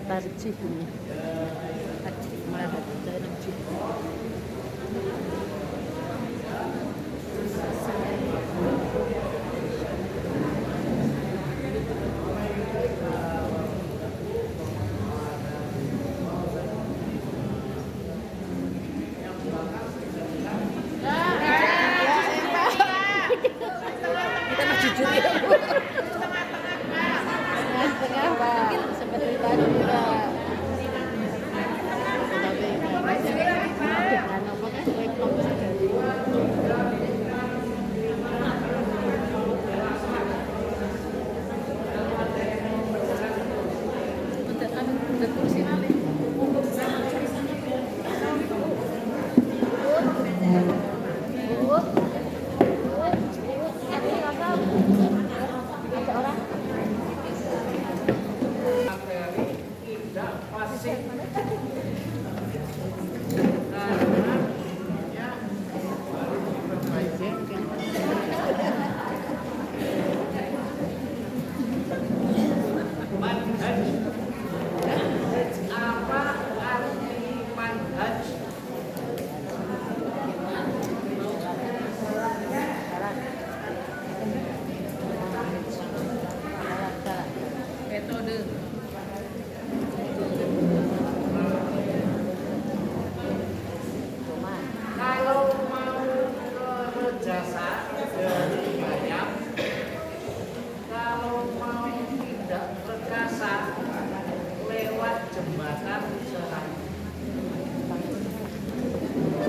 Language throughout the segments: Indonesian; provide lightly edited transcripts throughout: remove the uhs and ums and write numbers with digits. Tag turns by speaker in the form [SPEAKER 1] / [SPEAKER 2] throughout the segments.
[SPEAKER 1] Tarjih ini. Kita mau jujur ya, Bu. Tengah-tengah, Pak. Seperti tadi juga.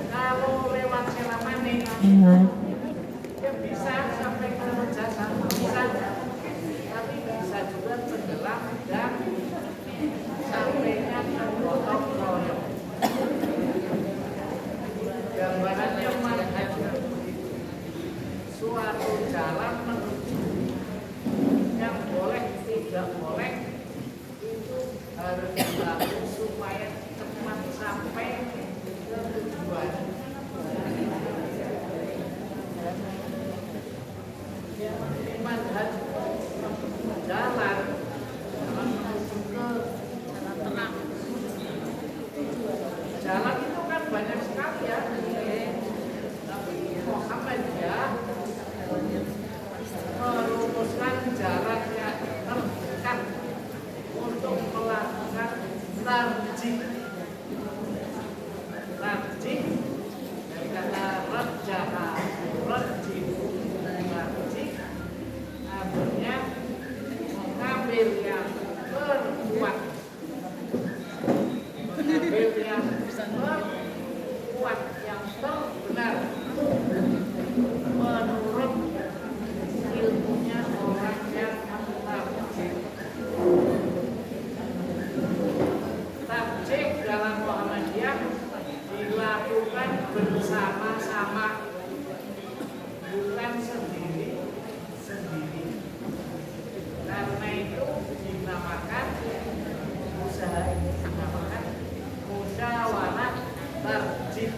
[SPEAKER 2] Kalau lewat Selamane ya bisa sampai ke Jasa, bisa, tapi bisa juga tenggelam dan sampainya ke Gotong Royong. Gambarannya manhaj suatu jalan menuju yang boleh tidak boleh itu harus dilakukan supaya cepat sampai ke tujuan. Manhaj jalan menuju ke jalan terang. Jalan itu kan banyak sekali ya, tapi Muhammadiyah merumuskan jalannya terdekat untuk melakukan tarjih. Tarjih dari kata rajjaha, rajjih, tarjih artinya mengambil yang terkuat, mengambil yang terkuat, yang terbenar menurut ilmunya orang yang mentarjih. Tarjih dalam Muhammadiyah dilakukan bersama-sama, bukan sendiri-sendiri. Karena itu dinamakan usaha ini dinamakan musyawarah tarjih.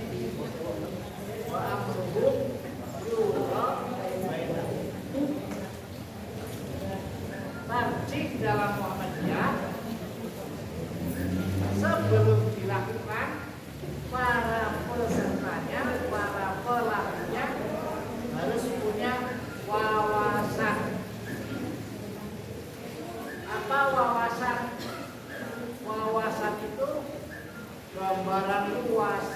[SPEAKER 2] Wa amruhum syura bainahum. Tarjih dalam Muhammadiyah sebelum dilakukan, para pesertanya, para pelakunya harus punya wawasan. Apa wawasan? Wawasan itu gambaran luas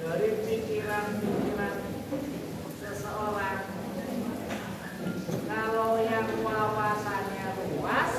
[SPEAKER 2] dari pikiran-pikiran seseorang. Kalau yang wawasannya luas,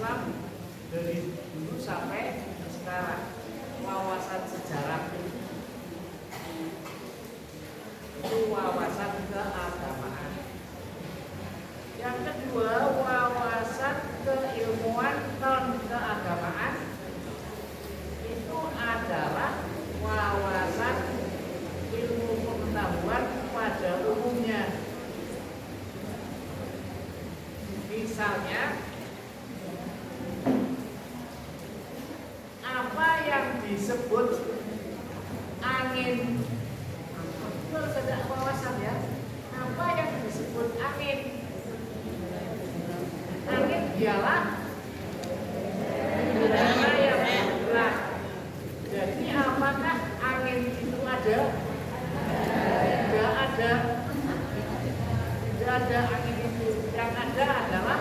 [SPEAKER 2] Islam dari dulu sampai sekarang, wawasan sejarah itu wawasan keagamaan. Yang kedua, wawasan keilmuan non keagamaan itu adalah wawasan ilmu pengetahuan pada umumnya. Misalnya, apa yang disebut angin, itu harus ada wawasan ya. Apa yang disebut angin? Angin ialah udara yang bergerak. Jadi apakah angin itu ada? Tidak ada. Tidak ada angin itu. Yang ada adalah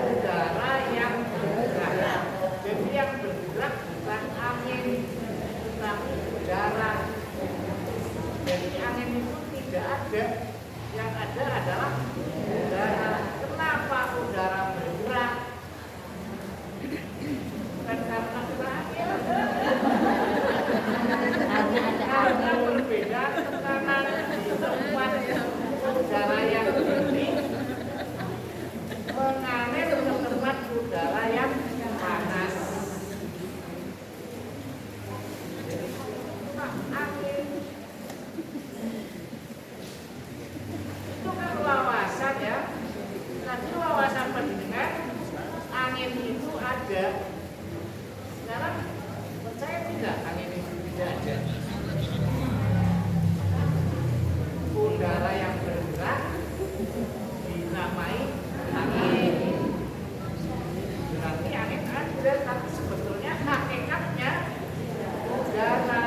[SPEAKER 2] udara yang bergerak. Jadi yang bergerak bukan angin, tetapi udara. Jadi angin itu tidak ada. Yang ada adalah udara. Kenapa udara bergerak? Bukan karena angin. Karena berbeda tekanan di tempat udara yang dingin mengalir ke tempat udara yang panas. Angin itu kan wawasan ya. Tadi wawasan pendengar, angin itu ada. Sekarang percaya tidak angin itu tidak ada? Udara yang bergerak dinamai angin. Berarti angin ada, tapi sebetulnya hakikatnya udara.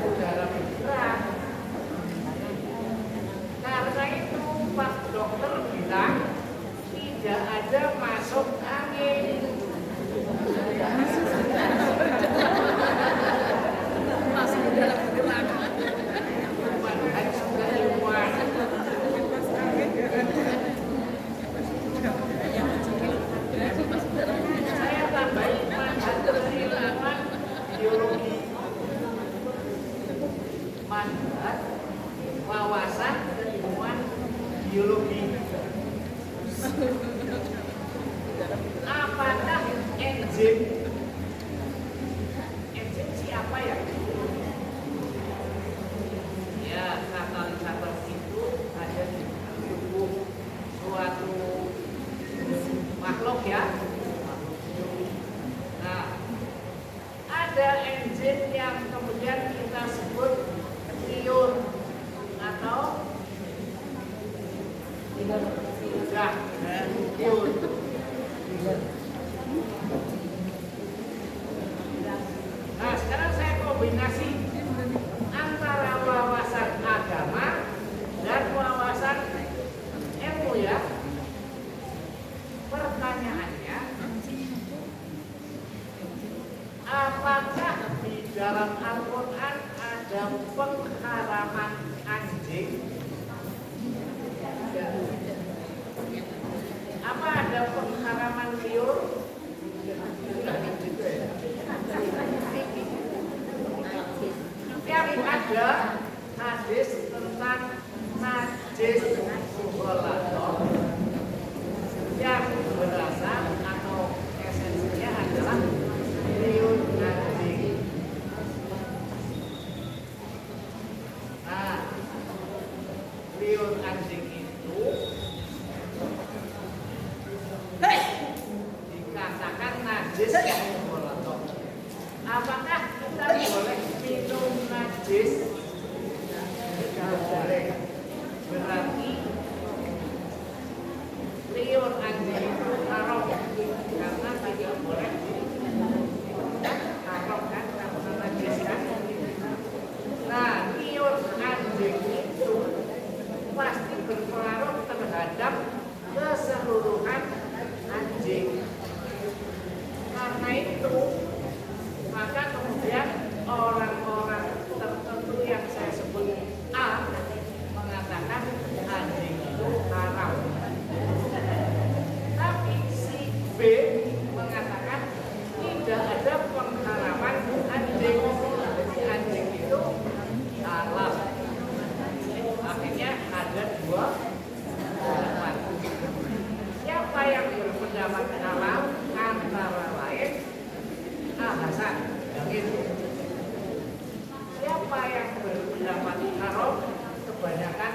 [SPEAKER 2] Udara bergerak. Karena itu Pak Dokter bilang tidak ada masuk angin.
[SPEAKER 1] Masuk ke dalam bergerak.
[SPEAKER 2] Manhaj keilmuan. Saya tambahin manhaj keilmuan biologi. Manhaj wawasan keilmuan biologi. Apakah enzim siapa ya? Ya, katalisator itu ada di tubuh suatu makhluk ya. Nah, ada enzim yang kemudian kita sebut ion atau ion. Nah, sekarang saya kombinasi antara wawasan agama dan wawasan ilmu ya. Pertanyaannya, apakah di dalam Al-Quran ada pengharaman anjing? Apa ada pengharaman liur? Yang ada hadis tentang najis mughalladah yang berasal atau esensinya adalah liur anjing. Nah, liur anjing itu dikatakan najis mughalladah. Apakah kita boleh minum najis? Tidak boleh. Berarti liur anjing itu haram karena tidak boleh haram kan karena najis kan. Nah, liur anjing itu pasti berpengaruh terhadap keseluruhan anjing. Karena itu alam antara lain Hasan. Gitu. Siapa yang berpendapat haram? Kebanyakan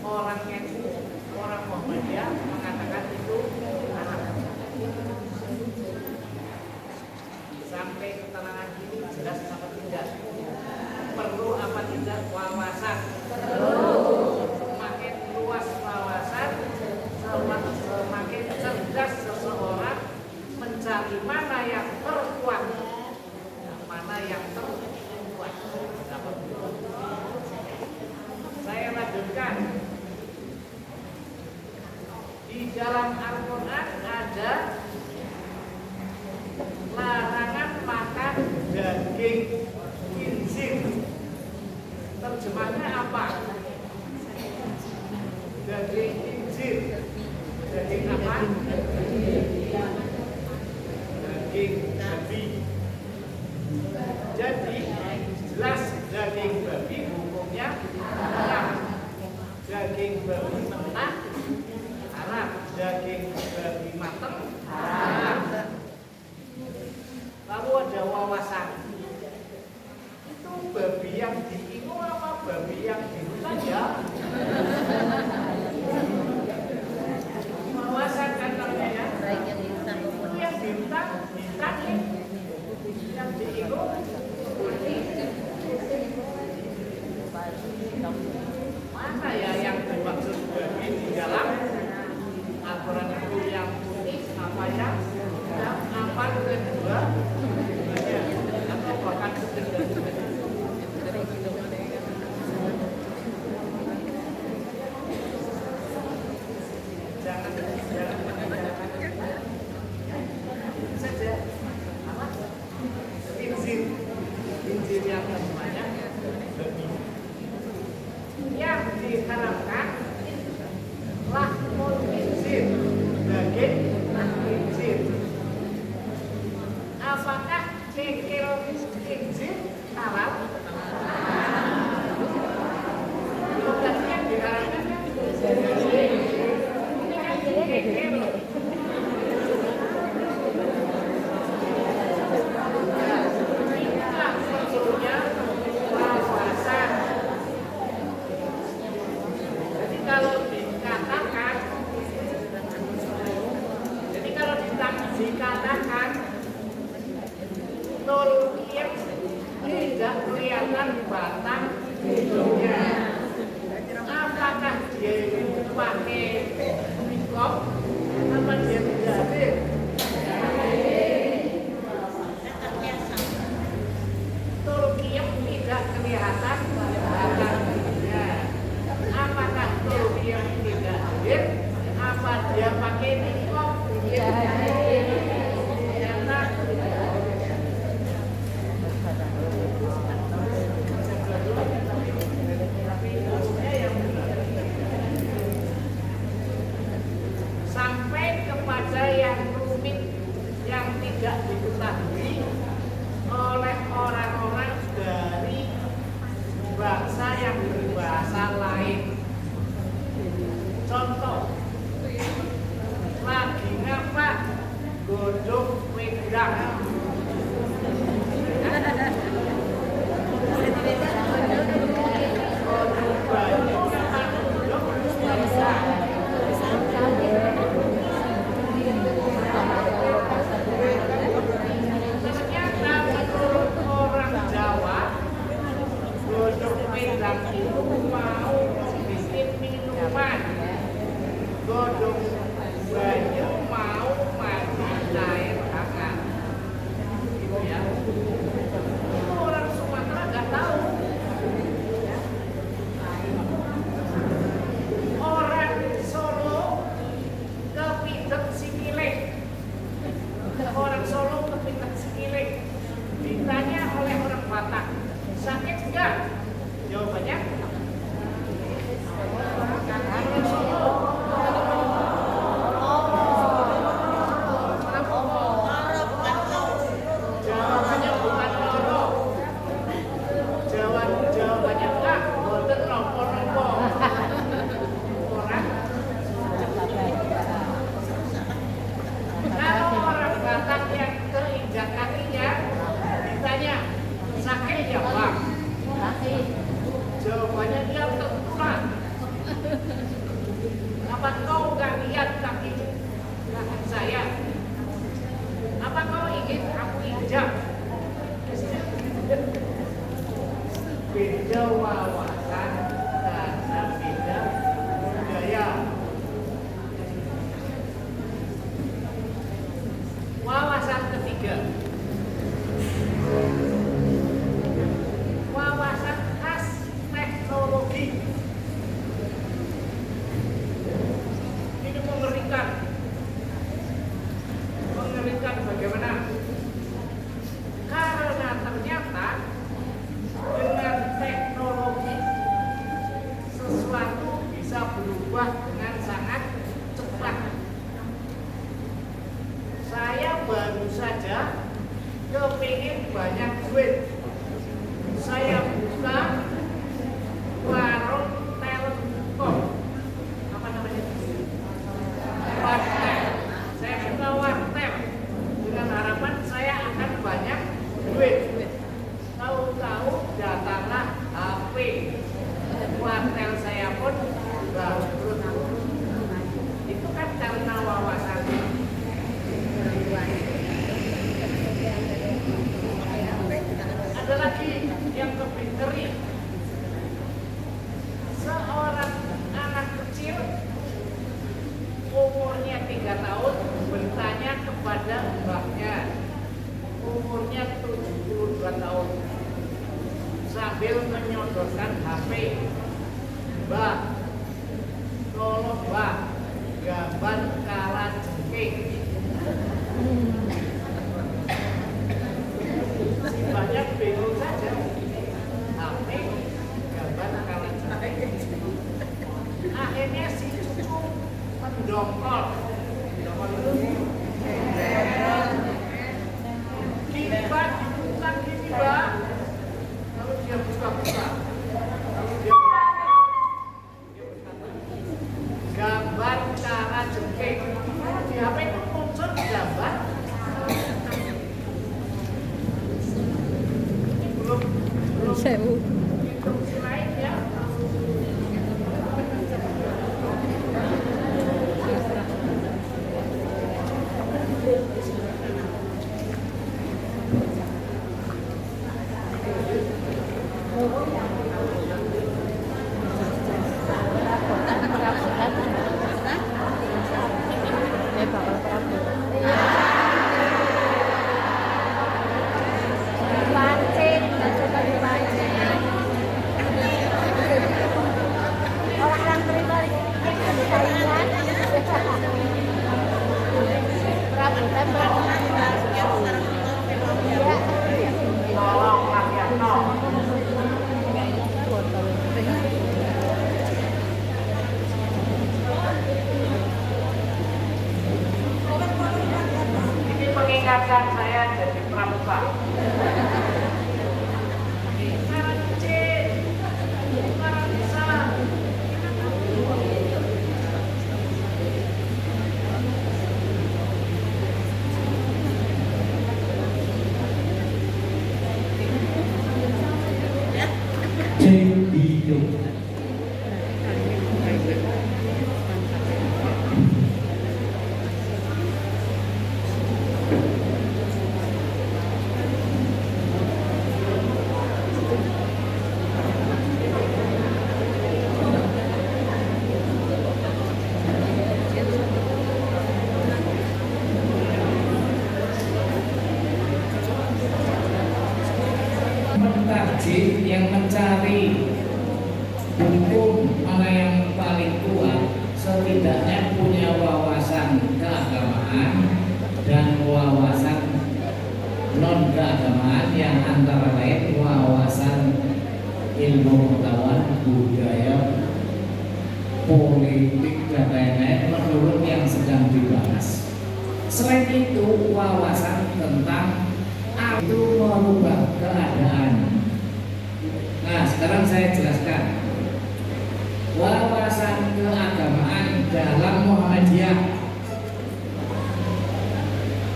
[SPEAKER 2] orang NU, orang Muhammadiyah mengatakan itu haram. Sampai keterangan ini jelas apa tidak? Perlu apa tidak wawasan? Semakin luas wawasan, semakin cerdas seseorang mencari mana yang terkuat, mana yang terkuat. Saya lanjutkan. Di dalam Al-Quran ada larangan makan daging khinzir. Terjemahnya apa? Daging khinzir. Daging apa? Daging babi. Jadi jelas daging babi hukumnya haram. Daging babi mentah haram. Daging babi matang haram. Lalu ada wawasan. Itu babi yang diingu apa babi yang di hutan ya? Wawasan kan namanya ya? Itu yang di hutan yang diingu. Mana ya yang dimaksud babi di dalam Al-Quran itu yang putih apa ya? Apa kedua? Atau bahkan jangan saja apa? Khinzir yang namanya babi. Yang diharapkan lahmul khinzir, daging khinzir. Apakah cengkil khinzir halal? Lokasi yang diharapkan kan ini kan cengkil. Dikatakan Turkiye tidak kelihatan batang hidungnya. Apakah dia ini pakai mikop apa dia tidak hadir? Turkiye tidak kelihatan batang hidungnya. Apakah Turkiye tidak hadir? Apa dia pakai mikop? Sampai kepada yang rumit yang tidak diketahui oleh orang-orang dari bangsa yang berbahasa lain. Contoh, lagi ngapa godhong wedang? Ternyata menurut orang Jawa, godhong wedang itu mau bikin minuman. tahun bertanya kepada mbahnya, umurnya 72 tahun, sambil menyodorkan HP. Mbah, tolong mbah, gambar kalajengking. Si mbahnya bingung saja, HP gambar kalajengking. Akhirnya si cucu mendongkol dibuka gini mbak, lalu dia buka-buka, lalu dia berkata gambar kalajengking. Di HP itu muncul gambar belum instruksi lain ya. Ini mengingatkan saya jadi pramuka.
[SPEAKER 3] Mentarjih yang mencari hukum mana yang paling kuat, setidaknya punya wawasan keagamaan dan wawasan non keagamaan yang antara lain wawasan ilmu pengetahuan budaya, politik dan lain-lain menurut yang sedang dibahas. Selain itu wawasan tentang itu merubah keadaan. Nah, sekarang saya jelaskan wawasan keagamaan dalam Muhammadiyah.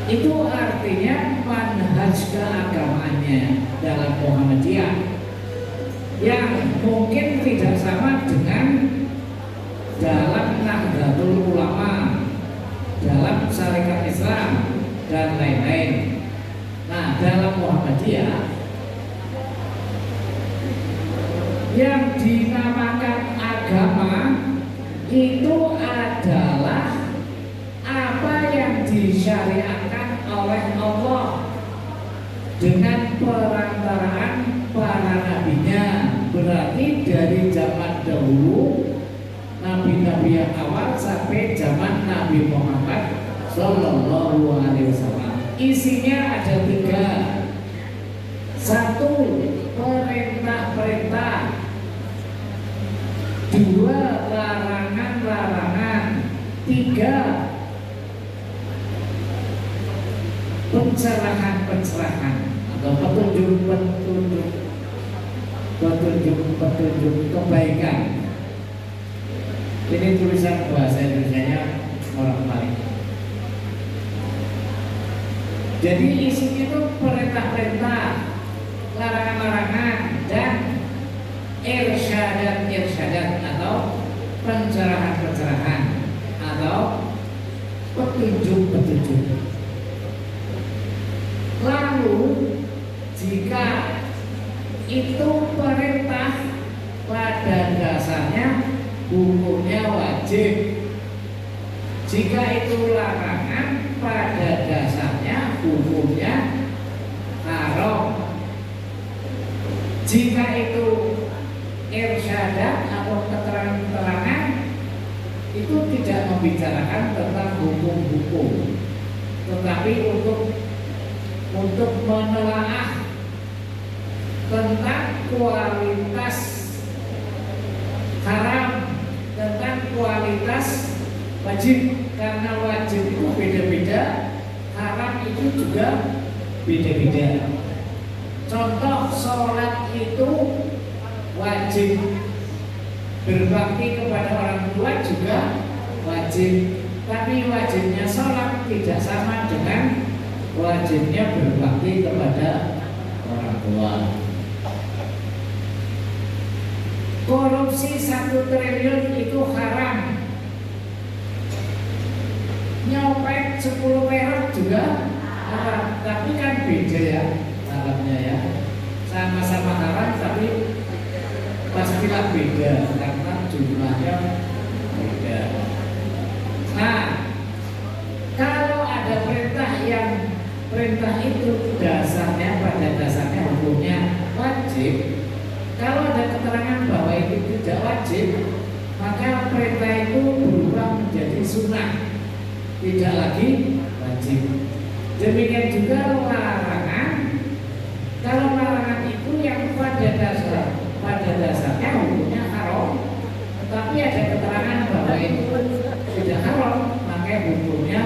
[SPEAKER 3] Itu artinya manhaj keagamaannya dalam Muhammadiyah yang mungkin tidak sama dengan dalam Nahdlatul Ulama, dalam Syarikat Islam dan lain-lain. Nah, dalam Muhammadiyah yang dinamakan agama itu adalah apa yang disyariatkan oleh Allah dengan perantaraan para nabinya. Berarti dari zaman dahulu nabi-nabi yang awal sampai zaman Nabi Muhammad Sallallahu Alaihi Wasallam. Isinya ada 3. 1. Perintah-perintah. 2. Larangan-larangan. 3. Pencerahan-pencerahan atau petunjuk kebaikan. Ini tulisan bahasa Indonesianya orang Melayu. Jadi isinya itu perintah-perintah, larangan-larangan, dan irsyadat atau pencerahan-pencerahan atau petunjuk-petunjuk. Lalu jika itu perintah, pada dasarnya hukumnya wajib. Jika itu larangan, pada dasarnya hukumnya haram. Jika itu irsyadat atau keterangan-keterangan, itu tidak membicarakan tentang hukum-hukum, tetapi untuk menelaah tentang kualitas haram, tentang kualitas wajib. Karena wajib itu beda-beda, haram itu juga beda-beda. Contoh, sholat itu wajib, berbakti kepada orang tua juga wajib. Tapi wajibnya sholat tidak sama dengan wajibnya berbakti kepada orang tua. Korupsi 1 triliun itu haram. Nyopet 10 perak juga haram. Tapi kan beda ya haramnya ya. Sama-sama haram tapi pastilah beda karena jumlahnya beda. Nah, kalau ada perintah itu pada dasarnya hukumnya wajib. Kalau ada keterangan bahwa itu tidak wajib, maka perintah itu berubah menjadi sunnah, tidak lagi wajib. Demikian juga larangan. Kalau larangan itu yang pada dasarnya hukumnya haram, tetapi ada keterangan bahwa itu tidak haram, maka hukumnya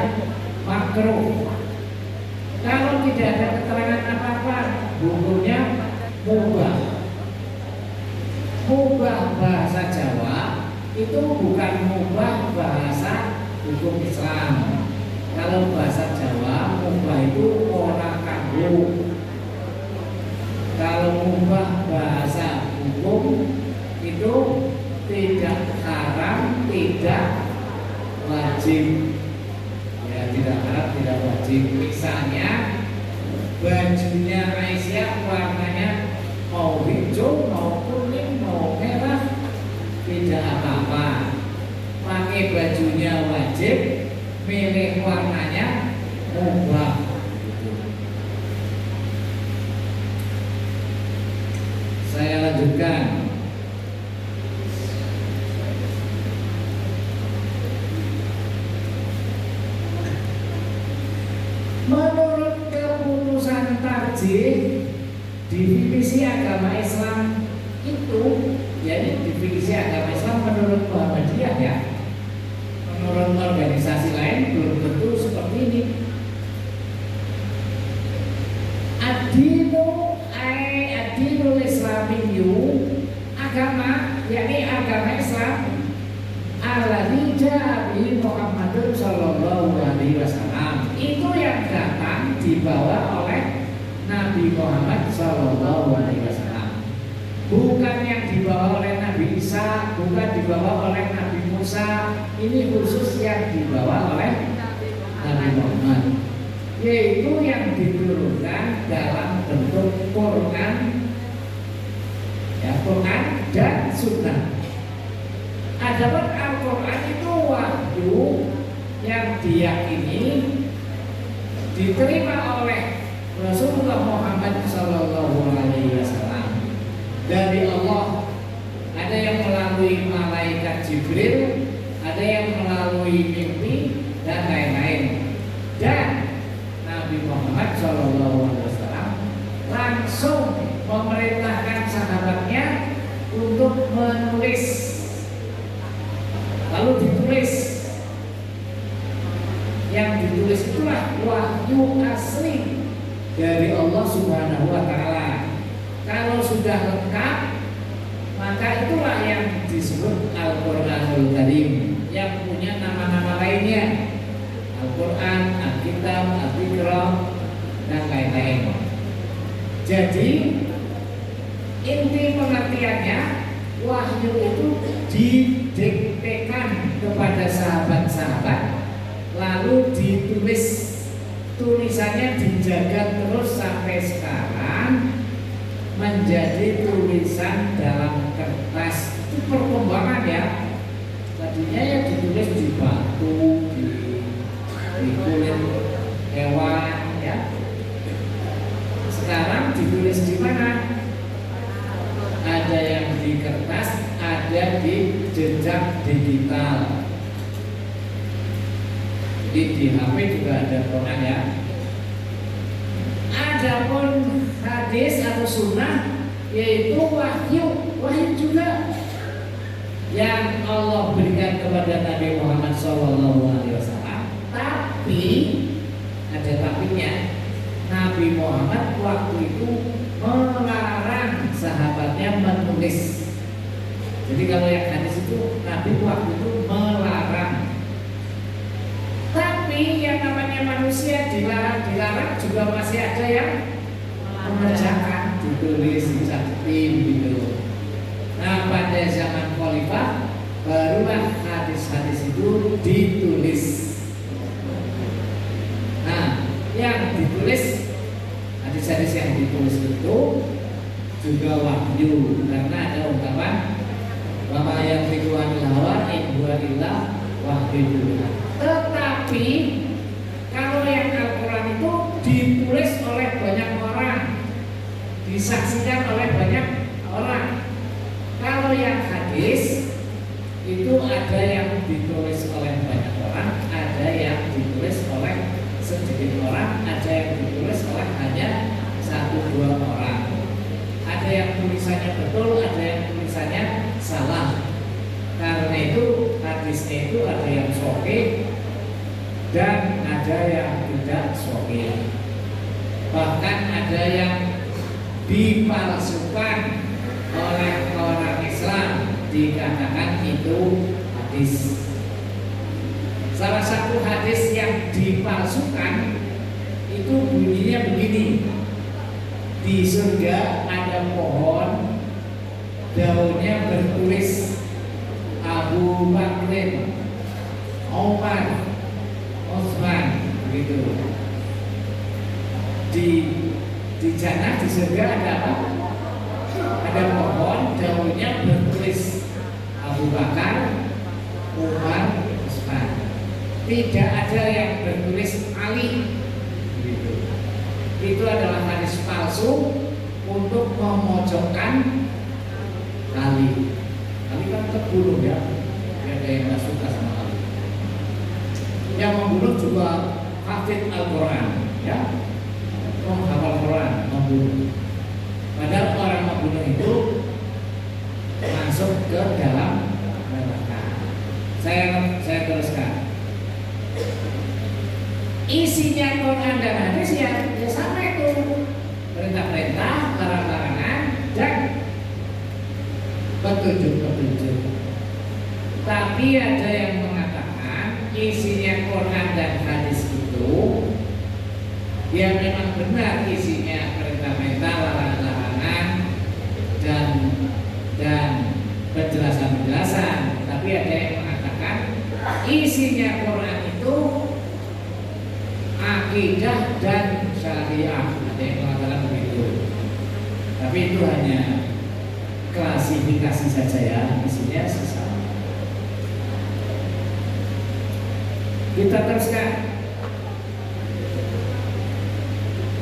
[SPEAKER 3] makruh. Kalau tidak ada keterangan apa-apa, hukumnya mubah. Mubah bahasa Jawa itu bukan mubah bahasa hukum Islam. Kalau bahasa Jawa, mubah itu ora kanggo. Kalau mubah bahasa hukum itu tidak haram, tidak wajib. Ya, tidak haram, tidak wajib. Misalnya bajunya Aisyah warnanya mau hijau, mau kuning, mau merah, tidak apa-apa. Pakai bajunya wajib, milih warnanya mubah. Saya lanjutkan. Menurut keputusan tarjih definisi agama Islam itu, jadi definisi agama Islam menurut Muhammadiyah ya, menurut organisasi lain belum tentu seperti ini. Adinul Islamiyyu, agama, yakni agama Islam, alladzi ja'a bihi Muhammadun sallallahu alaihi wasallam, itu yang datang dibawa oleh Nabi Muhammad sallallahu alaihi wasallam. Bukan yang dibawa oleh Nabi Isa, bukan dibawa oleh Nabi Musa. Ini khusus yang dibawa oleh Nabi Muhammad, yaitu yang diturunkan dalam bentuk Quran, ya, Quran dan Sunnah. Adapun Al-Quran itu wahyu yang diyakini diterima oleh Rasulullah Muhammad Sallallahu Alaihi Wasallam dari Allah. Ada yang melalui malaikat Jibril, ada yang melalui mimpi dan lain-lain. Dan Nabi Muhammad Sallallahu Alaihi Wasallam langsung memerintahkan sahabatnya untuk menulis, lalu ditulis. Yang ditulis itulah wahyu asli dari Allah Subhanahu wa Ta'ala. Kalau sudah lengkap, maka itulah yang disebut Al-Qur'anul Karim, yang punya nama-nama lainnya, Al-Quran, Al-Kitab, Al-Iqra, dan lain-lain. Jadi inti pengertiannya, wahyu itu didiktekan kepada sahabat-sahabat, lalu ditulis. Tulisannya dijaga terus sampai sekarang menjadi tulisan dalam kertas. Itu perkembangan ya. Tadinya ya ditulis di batu, di di kulit hewan ya. Sekarang ditulis di mana? Ada yang di kertas, ada di jejak digital. Jadi di HP juga ada Quran ya. Adapun hadis atau sunnah yaitu wahyu juga yang Allah berikan kepada Nabi Muhammad SAW. Tapi ada tapinya. Nabi Muhammad waktu itu melarang sahabatnya menulis. Jadi kalau yang hadis itu Nabi waktu itu melarang. Tapi yang namanya manusia dilarang juga masih ada yang mengerjakan, ditulis, dicatin gitu. Nah pada zaman khalifah barulah hadis-hadis itu ditulis. Nah yang ditulis, hadis-hadis yang ditulis itu juga wahyu, karena ada ungkapan wa yang anil hawa in huwa illa wahyu. Tetapi kalau yang Al-Quran itu ditulis oleh banyak orang, disaksikan oleh banyak orang. Kalau yang hadis itu ada yang ditulis oleh banyak orang, ada yang ditulis oleh sedikit orang, ada yang ditulis oleh hanya 1-2 orang. Ada yang tulisannya betul, ada yang tulisannya salah. Karena itu hadisnya itu ada yang sahih dan ada yang tidak sahih. Bahkan ada yang dipalsukan oleh orang Islam, dikatakan itu hadis. Salah satu hadis yang dipalsukan itu bunyinya begini: di surga ada pohon, daunnya bertulis Abu Bakrin, Umar, Utsman, begitu. Di jannah, di surga ada apa? Ada pohon, daunnya bertulis Abu Bakar, Umar, Utsman. Tidak ada yang bertulis Ali. Begitu. Itu adalah hadis palsu untuk memojokkan Ali. Ali kan terbunuh ya. Ada yang nggak suka sama Ali. Yang membunuh juga hafid Al-Quran, ya. Menghafal Quran, membunuh. Padahal orang membunuh itu masuk ke dalam neraka. Saya teruskan. Isinya Quran dan hadis ya sama itu, perintah-perintah, larangan-larangan, dan petunjuk-petunjuk. Tapi ada yang mengatakan isinya Quran dan hadis itu ya memang benar, isinya perintah-perintah, larangan-larangan, dan penjelasan-penjelasan. Tapi ada yang mengatakan isinya Quran itu akidah dan syariah. Ada yang mengatakan begitu. Tapi itu hanya klasifikasi saja ya, isinya sesama. Kita teruskan.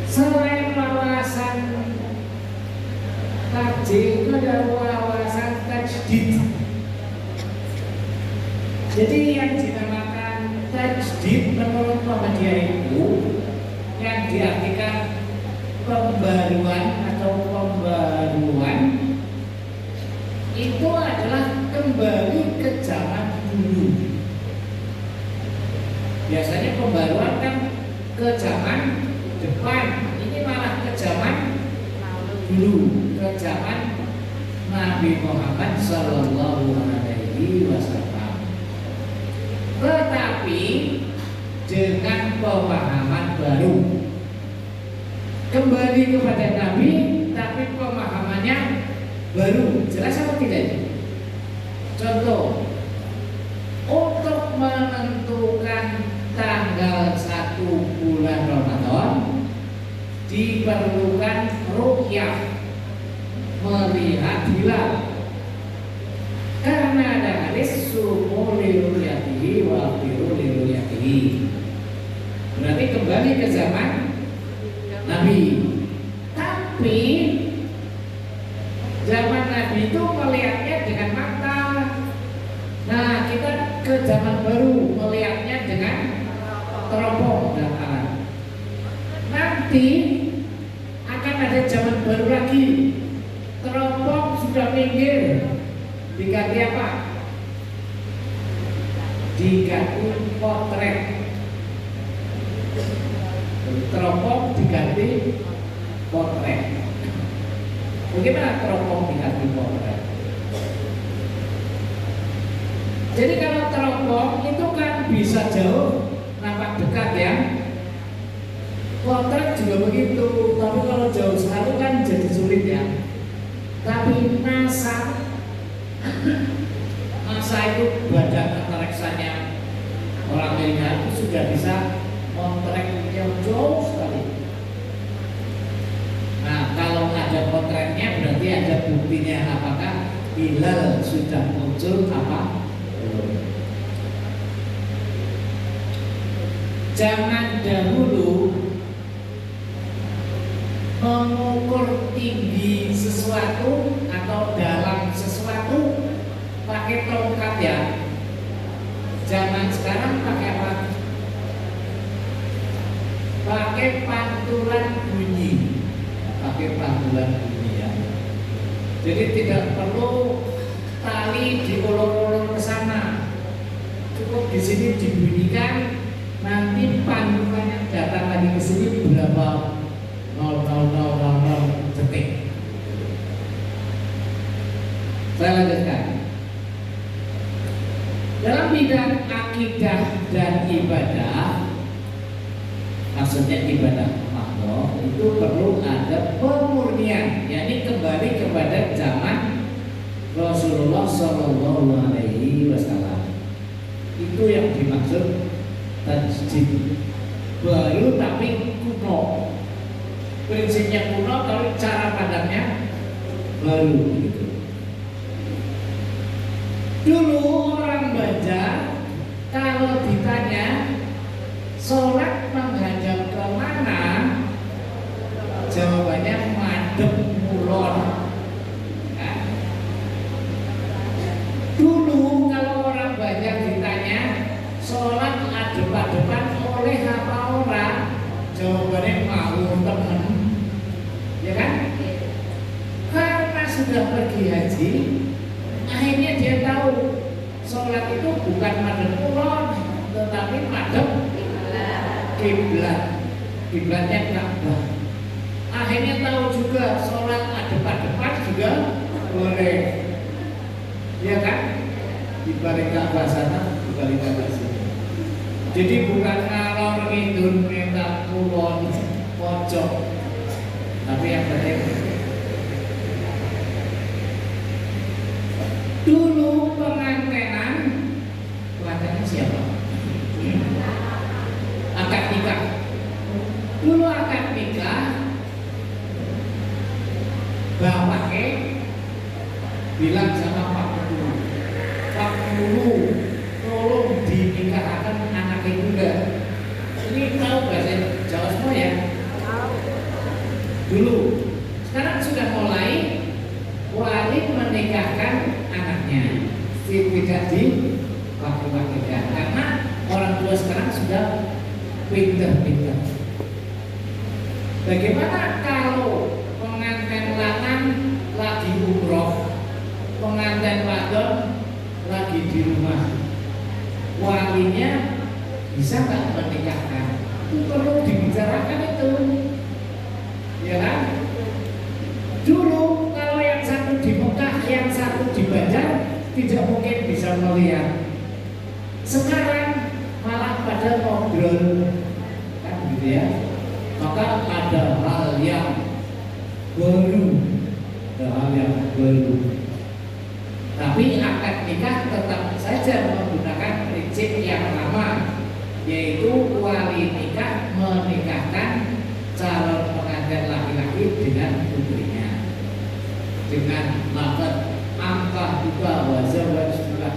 [SPEAKER 3] Selain wawasan takjid, itu ada wawasan tajdid. Jadi yang dinamakan tajdid menurut Muhammadiyah itu yang diartikan pembaruan atau pembaruan itu adalah kembali ke zaman dulu. Biasanya pembaruan kan ke zaman depan, ini malah ke zaman dulu, ke zaman Nabi Muhammad Sallallahu Alaihi Wasallam. Tetapi dengan pemahaman baru, kembali kepada Nabi, tapi pemahamannya baru. Jelas apa tidak? Contoh, untuk menentukan tanggal 1 bulan Ramadan diperlukan ruqyah, melihat hilal. Karena ada hadis sumu li ru'yatihi wa afiru li ru'yatihi. kembali ke zaman Nabi. Tapi zaman Nabi itu melihatnya dengan mata. Nah, kita ke zaman baru melihatnya dengan teropong dan alat. Nanti akan ada zaman baru lagi. Teropong sudah minggir, diganti apa? Diganti potret. Teropong diganti potret. Bagaimana teropong diganti potret? Jadi kalau teropong itu kan bisa jauh, nampak dekat ya. Potret juga begitu, tapi kalau jauh sekali kan jadi sulit ya. Tapi NASA itu badan antariksanya orang Amerika itu sudah bisa memotret yang jauh sekali. Nah, kalau ada potretnya berarti ada buktinya apakah hilal sudah muncul apa belum. Zaman dahulu mengukur tinggi sesuatu atau dalam sesuatu pakai tongkat ya. Zaman sekarang pakai apa? Pakai pantulan bunyi. Pakai pantulan bunyi ya. Jadi tidak perlu tali diulur-ulur ke sana. Cukup di sini dibunyikan, nanti pantulannya datang lagi ke sini berapa 0,0000 detik. Saya lanjutkan. Dalam bidang akidah dan ibadah, maksudnya ibadah makhluk itu perlu ada pemurnian, yakni kembali kepada zaman Rasulullah Shallallahu Alaihi Wasallam. Itu yang dimaksud tajdid, baru tapi kuno. Prinsipnya kuno, tapi cara pandangnya baru gitu. Dulu orang Banjar kalau ditanya sholat menghadap ke mana, jawabannya madhep kulon. Nah, dulu kalau orang Banjar ditanya sholat adep-adepan oleh apa orang, jawabannya mau temen, ya kan? Karena sudah pergi haji, akhirnya dia tahu sholat itu bukan madhep kulon, tetapi madhep kiblat. Kiblatnya Ka'bah. Akhirnya tahu juga sholat adep-adepan juga boleh, ya kan? Di balik Ka'bah sana, di balik Ka'bah sini. Jadi bukan ngalor ngidul minta kulon pojok, tapi yang penting dulu pengantenan siapa? Akad nikah. Dulu akad nikah bapaknya bilang sama Pak Guru, Pak Guru tolong dinikahkan anak muda. Ini tahu bahasa Jawa semua ya? Dulu. Sekarang sudah mulai wali menikahkan anaknya, tidak di wakil-wakilkan, karena orang tua sekarang sudah pintar-pintar. Bagaimana kalau pengantin lanang lagi umroh, pengantin wadon lagi di rumah, walinya bisa nggak menikahkan? Itu perlu dibicarakan itu, ya kan? Dulu kalau yang satu di Mekah, yang satu di Banjar, tidak mungkin bisa melihat. Sekarang malah pada ngobrol, kan gitu ya. Maka ada hal yang baru, Tapi akad nikah tetap saja menggunakan prinsip yang lama, yaitu wali nikah menikahkan calon pengantin laki-laki dengan putrinya dengan lafaz angkah juga wazawaj juga